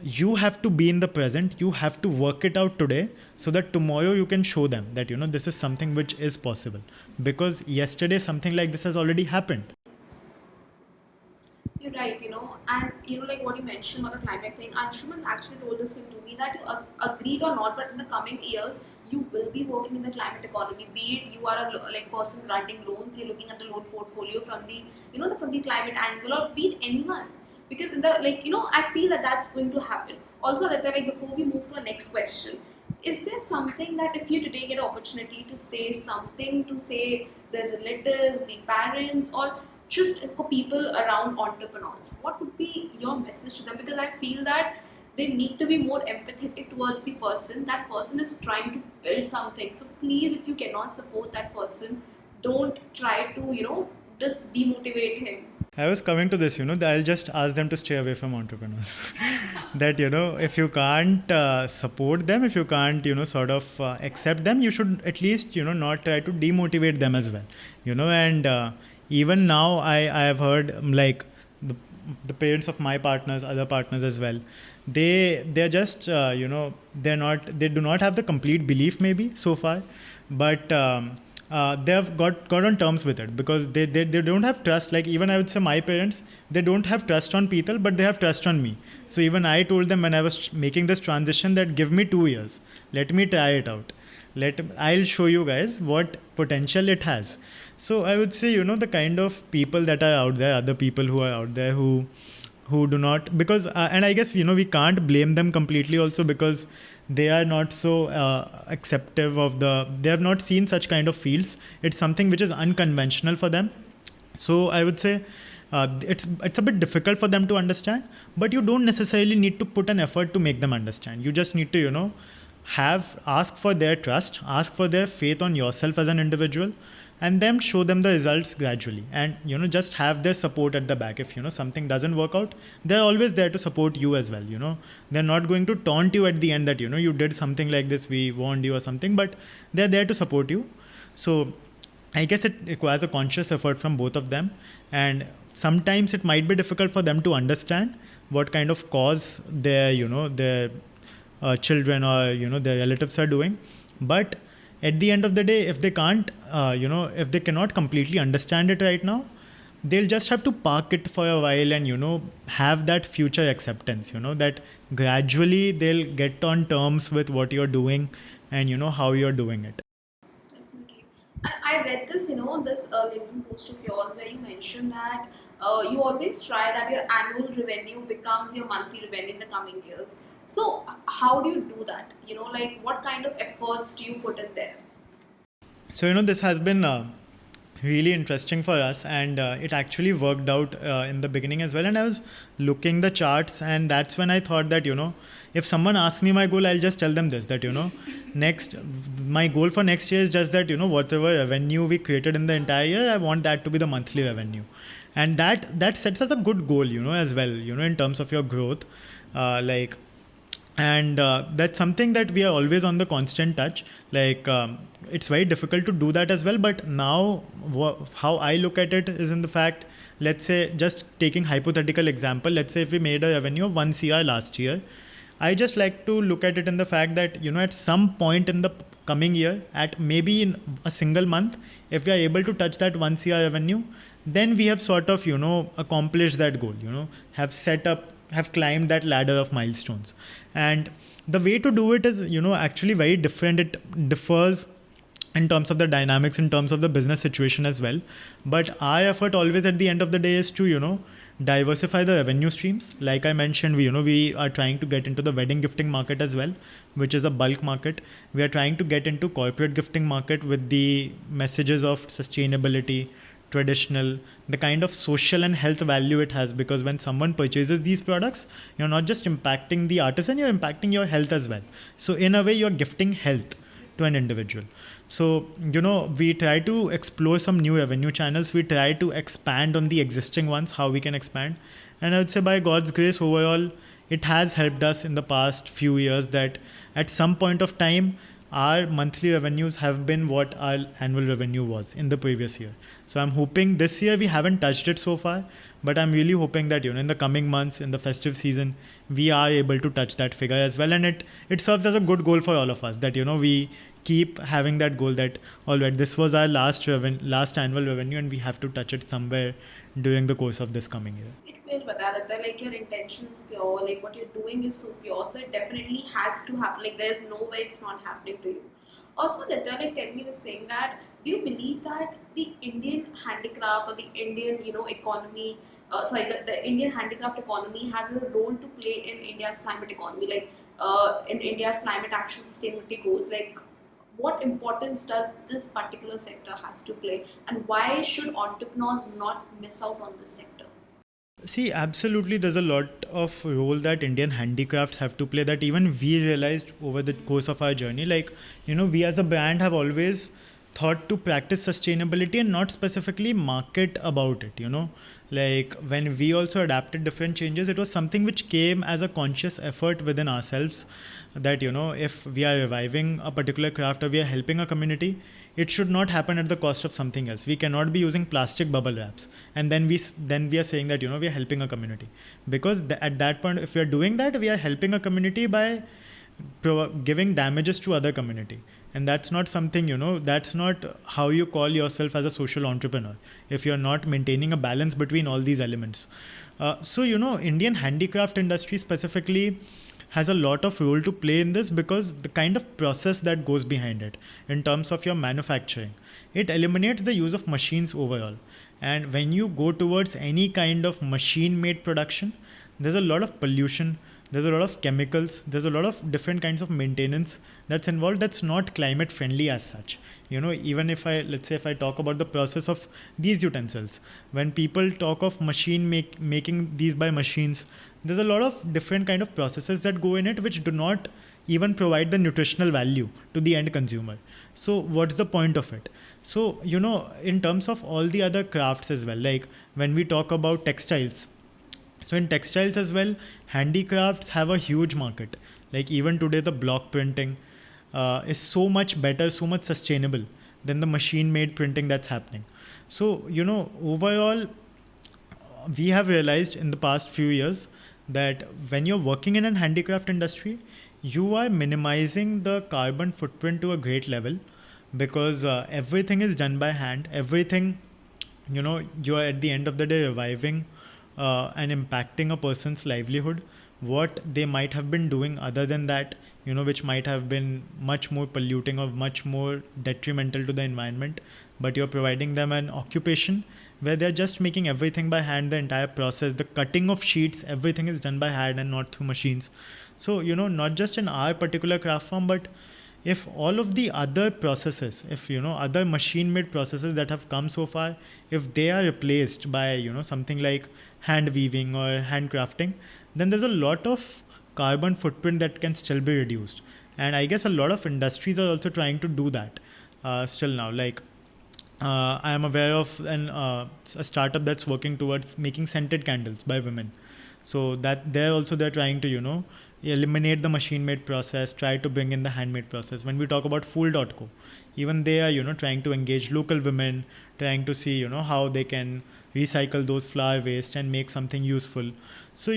you have to be in the present, you have to work it out today, so that tomorrow you can show them that, this is something which is possible, because yesterday something like this has already happened. You're right, and like what you mentioned about the climate thing, Anshuman actually told this thing to me that you agreed or not, but in the coming years, you will be working in the climate economy. Be it you are a person granting loans, you're looking at the loan portfolio from the from the climate angle, or be it anyone, because in the I feel that that's going to happen. Also, that before we move to the next question, is there something that if you today get an opportunity to say something to say the relatives, the parents, or just people around entrepreneurs, what would be your message to them? Because I feel that they need to be more empathetic towards the person. That person is trying to build something. So please, if you cannot support that person, don't try to just demotivate him. I was coming to this, that I'll just ask them to stay away from entrepreneurs. That, if you can't support them, if you can't, sort of accept them, you should at least, not try to demotivate them as well. And even now I have heard, like, the parents of my partners, other partners as well, they're just, they do not have the complete belief maybe so far, but they have got on terms with it, because they don't have trust. Like, even I would say my parents, they don't have trust on P-Tal, but they have trust on me. So even I told them when I was making this transition that give me 2 years, let me try it out. I'll show you guys what potential it has. So I would say, the kind of people that are out there, other people who are out there who do not, because and I guess, we can't blame them completely also, because they are not so acceptive of they have not seen such kind of fields. It's something which is unconventional for them. So I would say it's a bit difficult for them to understand, but you don't necessarily need to put an effort to make them understand. You just need to, ask for their trust, ask for their faith on yourself as an individual, and then show them the results gradually, and just have their support at the back. If something doesn't work out, they're always there to support you as well. They're not going to taunt you at the end that you did something like this, we warned you or something, but they're there to support you. So I guess it requires a conscious effort from both of them, and sometimes it might be difficult for them to understand what kind of cause their children or their relatives are doing. But at the end of the day, if they can't, if they cannot completely understand it right now, they'll just have to park it for a while and, have that future acceptance, that gradually they'll get on terms with what you're doing and, how you're doing it. Definitely. And I read this, this LinkedIn post of yours where you mentioned that you always try that your annual revenue becomes your monthly revenue in the coming years. So how do you do that? What kind of efforts do you put in there? So, this has been really interesting for us, and it actually worked out in the beginning as well. And I was looking the charts, and that's when I thought that, if someone asks me my goal, I'll just tell them this, that, next, my goal for next year is just that, whatever revenue we created in the entire year, I want that to be the monthly revenue. And that sets us a good goal, as well, in terms of your growth. Like, and that's something that we are always on the constant touch. Like, it's very difficult to do that as well, but now how I look at it is in the fact, let's say, just taking hypothetical example, let's say if we made a revenue of 1 CR last year, I just like to look at it in the fact that, at some point in the coming year, at maybe in a single month, if we are able to touch that 1 CR revenue, then we have sort of, accomplished that goal, have climbed that ladder of milestones. And the way to do it is, actually very different. It differs in terms of the dynamics, in terms of the business situation as well. But our effort always at the end of the day is to, diversify the revenue streams. Like I mentioned, we are trying to get into the wedding gifting market as well, which is a bulk market. We are trying to get into corporate gifting market with the messages of sustainability, traditional, the kind of social and health value it has, because when someone purchases these products, you're not just impacting the artisan, you're impacting your health as well. So in a way, you're gifting health to an individual. So, we try to explore some new revenue channels. We try to expand on the existing ones, how we can expand. And I would say by God's grace, overall, it has helped us in the past few years that at some point of time, our monthly revenues have been what our annual revenue was in the previous year. So I'm hoping this year we haven't touched it so far, but I'm really hoping that, in the coming months, in the festive season, we are able to touch that figure as well. And it serves as a good goal for all of us that, we keep having that goal that, all right, this was our last annual revenue, and we have to touch it somewhere during the course of this coming year. It will, that like your intention is pure, like what you're doing is so pure, so it definitely has to happen. Like there's no way it's not happening to you. Also, Aditya, like tell me this thing, that do you believe that the Indian handicraft or the Indian, economy, the Indian handicraft economy has a role to play in India's climate economy, like in India's climate action sustainability goals? Like, what importance does this particular sector has to play, and why should entrepreneurs not miss out on this sector? See, absolutely, there's a lot of role that Indian handicrafts have to play that even we realized over the course of our journey. Like, we as a brand have always thought to practice sustainability and not specifically market about it, Like when we also adapted different changes, it was something which came as a conscious effort within ourselves that, if we are reviving a particular craft or we are helping a community, it should not happen at the cost of something else. We cannot be using plastic bubble wraps and then we are saying that, we are helping a community, because at that point, if we are doing that, we are helping a community by giving damages to other community. And that's not something, that's not how you call yourself as a social entrepreneur, if you're not maintaining a balance between all these elements. So, Indian handicraft industry specifically has a lot of role to play in this, because the kind of process that goes behind it in terms of your manufacturing, it eliminates the use of machines overall. And when you go towards any kind of machine made production, there's a lot of pollution, there's a lot of chemicals, there's a lot of different kinds of maintenance that's involved that's not climate friendly as such. Even if I talk about the process of these utensils, when people talk of making these by machines, there's a lot of different kind of processes that go in it which do not even provide the nutritional value to the end consumer. So what's the point of it? So, in terms of all the other crafts as well, like when we talk about textiles, so in textiles as well, handicrafts have a huge market. Like even today, the block printing is so much better, so much sustainable than the machine made printing that's happening. So, overall, we have realized in the past few years that when you're working in an handicraft industry, you are minimizing the carbon footprint to a great level, because everything is done by hand. Everything, you are at the end of the day reviving and impacting a person's livelihood, what they might have been doing other than that, which might have been much more polluting or much more detrimental to the environment, but you're providing them an occupation where they're just making everything by hand. The entire process, the cutting of sheets, everything is done by hand and not through machines. So, not just in our particular craft form, but if all of the other processes, if other machine made processes that have come so far, if they are replaced by something like hand weaving or handcrafting, then there's a lot of carbon footprint that can still be reduced. And I guess a lot of industries are also trying to do that still now. Like I am aware of a startup that's working towards making scented candles by women. So that they're trying to eliminate the machine made process, try to bring in the handmade process. When we talk about Fool.co, even they are trying to engage local women, trying to see how they can recycle those flower waste and make something useful. So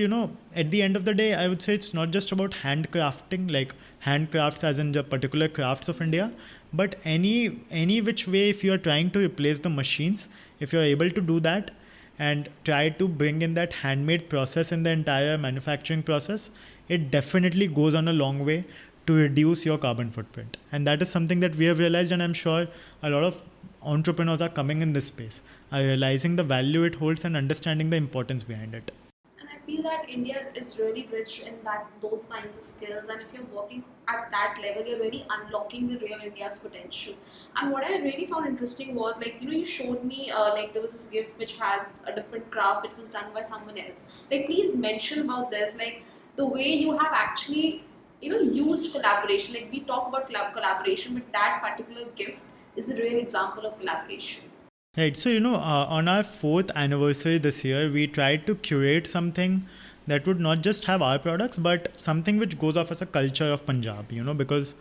at the end of the day, I would say it's not just about handcrafting, like handcrafts as in the particular crafts of India, but any which way, if you are trying to replace the machines, if you are able to do that and try to bring in that handmade process in the entire manufacturing process, it definitely goes on a long way to reduce your carbon footprint. And that is something that we have realized, and I'm sure a lot of entrepreneurs are coming in this space, are realizing the value it holds and understanding the importance behind it. And I feel that India is really rich in those kinds of skills, and if you're working at that level, you're really unlocking the real India's potential. And what I really found interesting was, like, you showed me like there was this gift which has a different craft which was done by someone else. Like, please mention about this, like the way you have actually used collaboration. Like, we talk about collaboration, but that particular gift is a real example of collaboration. Right. So, on our 4th anniversary this year, we tried to curate something that would not just have our products, but something which goes off as a culture of Punjab, because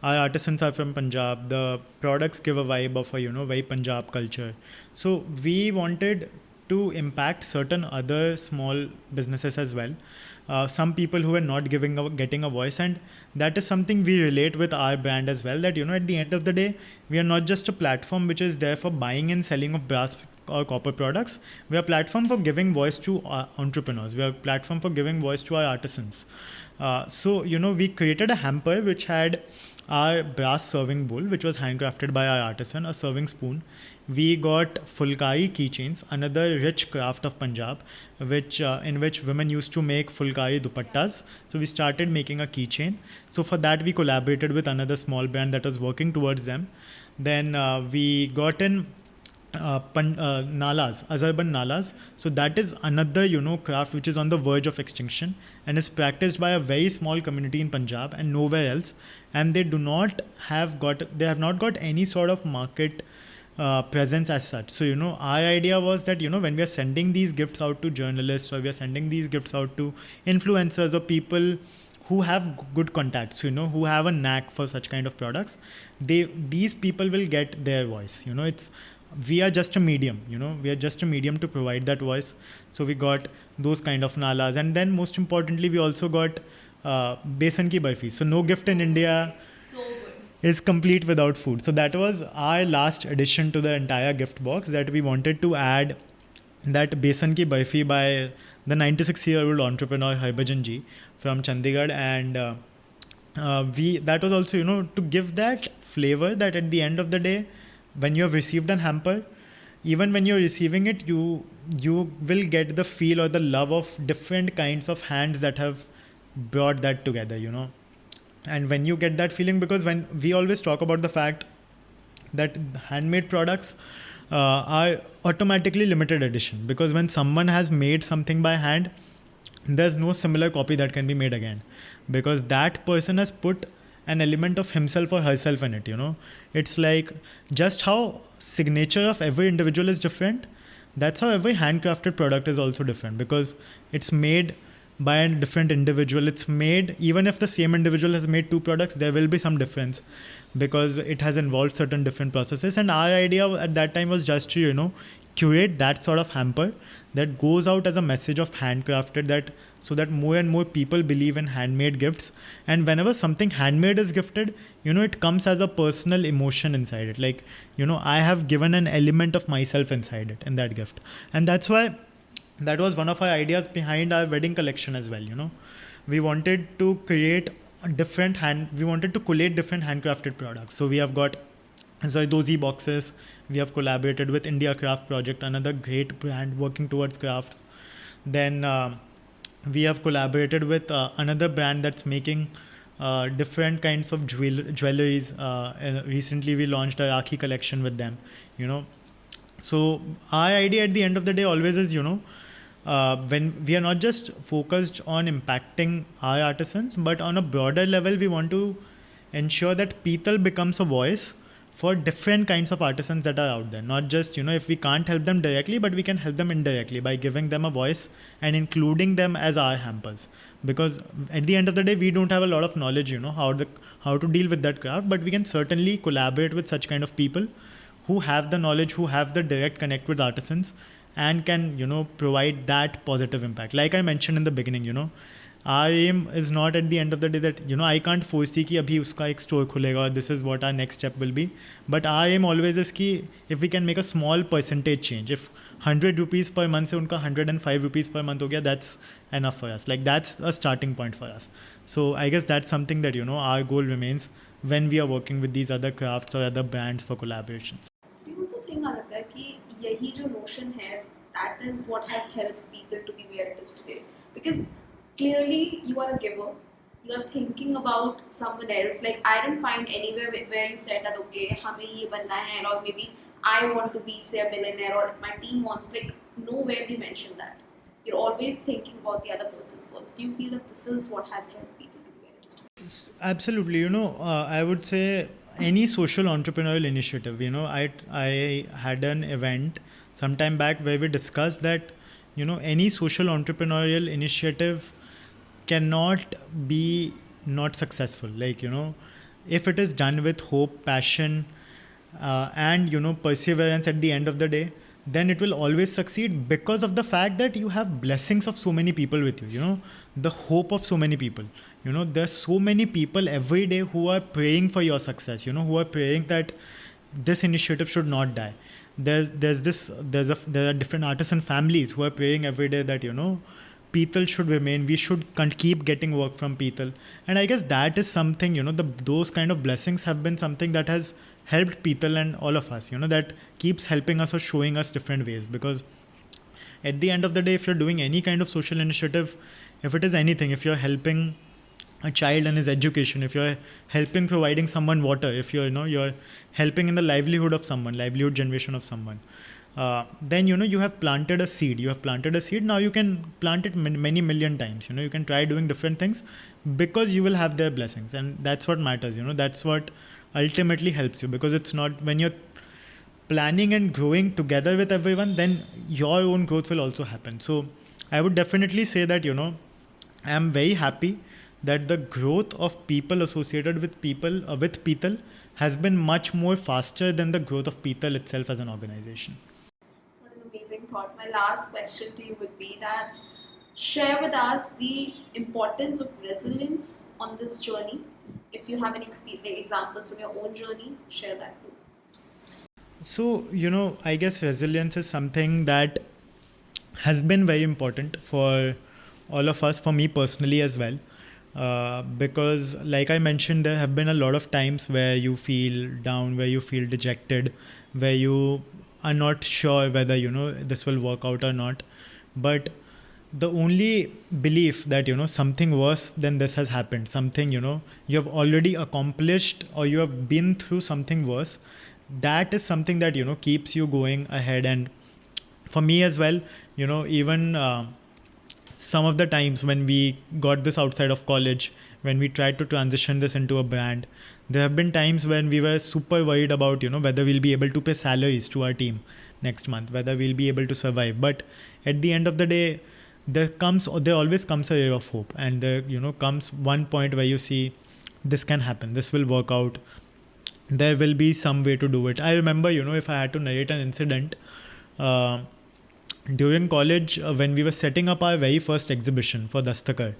our artisans are from Punjab. The products give a vibe of a, very Punjab culture. So we wanted to impact certain other small businesses as well. Some people who are not getting a voice, and that is something we relate with our brand as well, that at the end of the day, we are not just a platform which is there for buying and selling of brass or copper products. We are a platform for giving voice to entrepreneurs. We are a platform for giving voice to our artisans. So we created a hamper which had our brass serving bowl, which was handcrafted by our artisan, a serving spoon. We got fulkari keychains, another rich craft of Punjab, which in which women used to make fulkari dupattas. So we started making a keychain. So for that, we collaborated with another small brand that was working towards them. Then we got in nalas, Azarban nalas. So that is another craft which is on the verge of extinction and is practiced by a very small community in Punjab and nowhere else. And they have not got any sort of market presence as such. So our idea was that when we are sending these gifts out to journalists, or we are sending these gifts out to influencers or people who have good contacts, who have a knack for such kind of products, these people will get their voice. We are just a medium, we are just a medium to provide that voice. So we got those kind of nalas, and then most importantly, we also got besan ki barfi. So no gift in India is complete without food. So that was our last addition to the entire gift box, that we wanted to add that besan ki barfi by the 96-year-old entrepreneur Harbhajan ji from Chandigarh, and that was also to give that flavor, that at the end of the day, when you have received an hamper, even when you're receiving it, you will get the feel or the love of different kinds of hands that have brought that together, And when you get that feeling, because when we always talk about the fact that handmade products are automatically limited edition, because when someone has made something by hand, there's no similar copy that can be made again, because that person has put an element of himself or herself in it. It's like, just how signature of every individual is different, that's how every handcrafted product is also different, because it's made by a different individual. It's made, even if the same individual has made two products, there will be some difference, because it has involved certain different processes. And our idea at that time was just to curate that sort of hamper that goes out as a message of handcrafted, so that more and more people believe in handmade gifts. And whenever something handmade is gifted, it comes as a personal emotion inside it. Like, I have given an element of myself inside it in that gift. And that's why that was one of our ideas behind our wedding collection as well. We wanted to collate different handcrafted products. So we have got Zardozi boxes. We have collaborated with India Craft Project, another great brand working towards crafts. Then we have collaborated with another brand that's making different kinds of jewelries. And recently we launched a Rakhi collection with them, you know. So our idea at the end of the day always is, you know, when we are not just focused on impacting our artisans, but on a broader level, we want to ensure that P-Tal becomes a voice for different kinds of artisans that are out there. Not just, you know, if we can't help them directly, but we can help them indirectly by giving them a voice and including them as our hampers. Because at the end of the day, we don't have a lot of knowledge, you know, how to deal with that craft, but we can certainly collaborate with such kind of people who have the knowledge, who have the direct connect with artisans, and can, you know, provide that positive impact. Like I mentioned in the beginning, you know, our aim is not at the end of the day that, you know, I can't foresee कि अभी उसका एक store खुलेगा और this is what our next step will be. But our aim always is कि if we can make a small percentage change, if 100 rupees per month से उनका 105 rupees per month हो गया, that's enough for us. Like that's a starting point for us. So I guess that's something that, you know, our goal remains when we are working with these other crafts or other brands for collaborations. I also think, Aditya, कि यही जो notion है, that is what has helped people to be where it is today. Because clearly you are a giver. You are thinking about someone else. Like I didn't find anywhere where you said that okay, हमें ये बनना है, or maybe I want to be say a millionaire, or my team wants. Like nowhere do you mention that. You're always thinking about the other person first. Do you feel that this is what has helped people to be where it is today? Absolutely. You know, I would say any social entrepreneurial initiative, you know, I had an event sometime back where we discussed that, you know, any social entrepreneurial initiative cannot be not successful. Like, you know, if it is done with hope, passion, and, you know, perseverance at the end of the day, then it will always succeed because of the fact that you have blessings of so many people with you, you know, the hope of so many people. You know, there's so many people every day who are praying for your success, you know, who are praying that this initiative should not die. There are different artisan families who are praying every day that, you know, P-Tal should remain, we should keep getting work from P-Tal. And I guess that is something, you know, those kind of blessings have been something that has helped P-Tal and all of us, you know, that keeps helping us or showing us different ways. Because at the end of the day, if you're doing any kind of social initiative, if it is anything, if you're helping a child in his education, if you're helping providing someone water, if you're helping in the livelihood generation of someone, then, you know, you have planted a seed. Now you can plant it many million times. You know, you can try doing different things because you will have their blessings, and that's what matters. You know, that's what ultimately helps you, because it's not when you're planning and growing together with everyone, then your own growth will also happen. So I would definitely say that, you know, I am very happy that the growth of people associated with P-Tal has been much more faster than the growth of P-Tal itself as an organization. What an amazing thought. My last question to you would be that share with us the importance of resilience on this journey. If you have any examples from your own journey, share that too. So, you know, I guess resilience is something that has been very important for all of us, for me personally as well. Because like I mentioned, there have been a lot of times where you feel down, where you feel dejected, where you are not sure whether, you know, this will work out or not. But the only belief that, you know, something worse than this has happened, something, you know, you have already accomplished or you have been through something worse, that is something that, you know, keeps you going ahead. And for me as well, you know, even some of the times when we got this outside of college, when we tried to transition this into a brand, there have been times when we were super worried about, you know, whether we'll be able to pay salaries to our team next month, whether we'll be able to survive. But at the end of the day, there always comes a ray of hope, and there, you know, comes one point where you see this can happen, this will work out, there will be some way to do it. I remember, you know, if I had to narrate an incident, during college, when we were setting up our very first exhibition for Dastakar,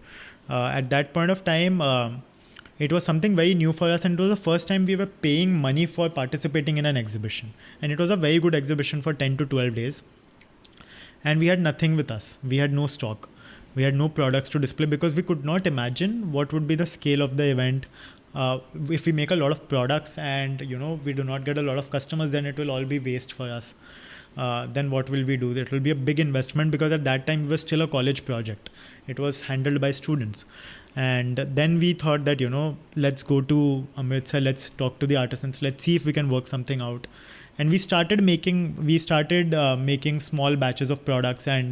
at that point of time, it was something very new for us, and it was the first time we were paying money for participating in an exhibition. And it was a very good exhibition for 10 to 12 days. And we had nothing with us. We had no stock. We had no products to display, because we could not imagine what would be the scale of the event. If we make a lot of products and, you know, we do not get a lot of customers, then it will all be waste for us. then what will we do? It will be a big investment, because at that time it was still a college project. It was handled by students. And then we thought that, let's go to Amritsar, let's talk to the artisans, let's see if we can work something out. And we started making small batches of products, and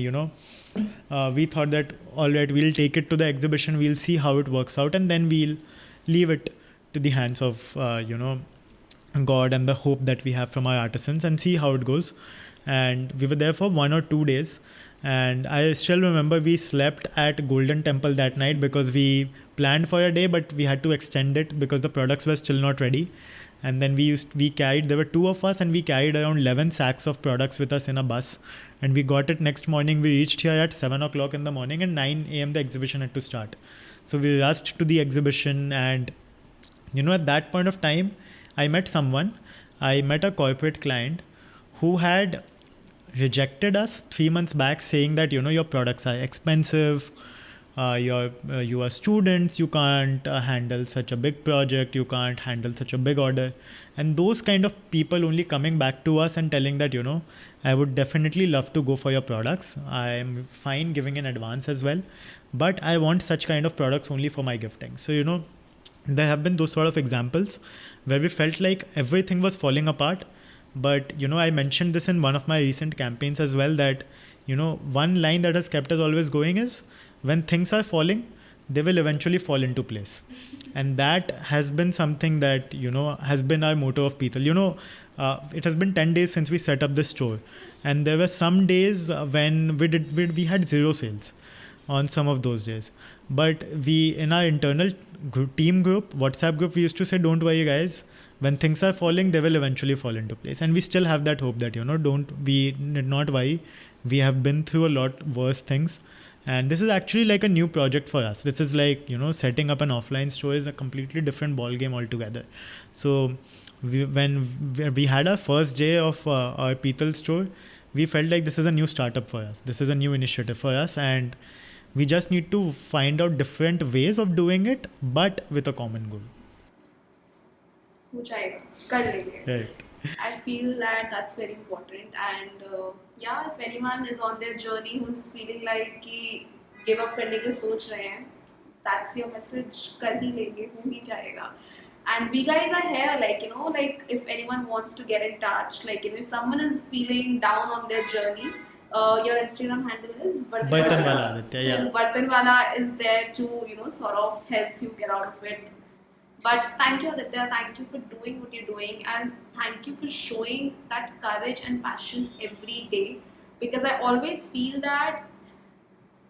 we thought that, all right, we'll take it to the exhibition, we'll see how it works out, and then we'll leave it to the hands of God and the hope that we have from our artisans, and see how it goes. And we were there for 1 or 2 days, and I still remember we slept at Golden Temple that night, because we planned for a day, but we had to extend it because the products were still not ready. And then there were 2 of us, and we carried around 11 sacks of products with us in a bus. And we got it next morning. We reached here at 7 o'clock in the morning, and 9 a.m. the exhibition had to start. So we rushed to the exhibition, and at that point of time, I met a corporate client who had rejected us 3 months back, saying that, your products are expensive, you are students, you can't handle such a big project, you can't handle such a big order. And those kind of people only coming back to us and telling that, I would definitely love to go for your products. I'm fine giving an advance as well, but I want such kind of products only for my gifting. So, there have been those sort of examples where we felt like everything was falling apart. But, I mentioned this in one of my recent campaigns as well, that, one line that has kept us always going is, when things are falling, they will eventually fall into place. And that has been something that, has been our motto of P-Tal. It has been 10 days since we set up this store. And there were some days when we had 0 sales on some of those days. But in our internal team group, WhatsApp group, we used to say, don't worry guys, when things are falling, they will eventually fall into place. And we still have that hope that, we need not worry. We have been through a lot worse things. And this is actually like a new project for us. This is like, setting up an offline store is a completely different ball game altogether. So when we had our first day of our P-Tal store, we felt like this is a new startup for us. This is a new initiative for us. And we just need to find out different ways of doing it, but with a common goal. Right. I feel that that's very important, and if anyone is on their journey who's feeling like कि give up करने के सोच रहे हैं, that's your message, कर ही लेंगे, हो ही जाएगा. And we guys are here, like if anyone wants to get in touch, if someone is feeling down on their journey, your Instagram handle is Bartanwala, Aditya, yeah. So Bartanwala is there to sort of help you get out of it. But thank you, Aditya. Thank you for doing what you're doing, and thank you for showing that courage and passion every day. Because I always feel that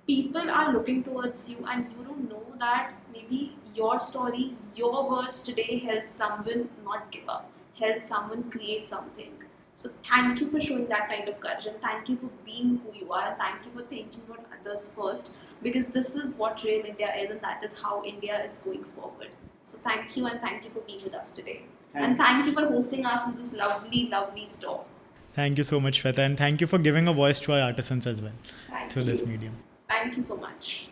people are looking towards you, and you don't know that maybe your story, your words today helped someone not give up, helped someone create something. So thank you for showing that kind of courage, and thank you for being who you are, and thank you for thinking about others first. Because this is what real India is, and that is how India is going forward. So thank you, and thank you for being with us today. Thank you for hosting us in this lovely, lovely store. Thank you so much, Shweta, and thank you for giving a voice to our artisans as well through this medium. Thank you so much.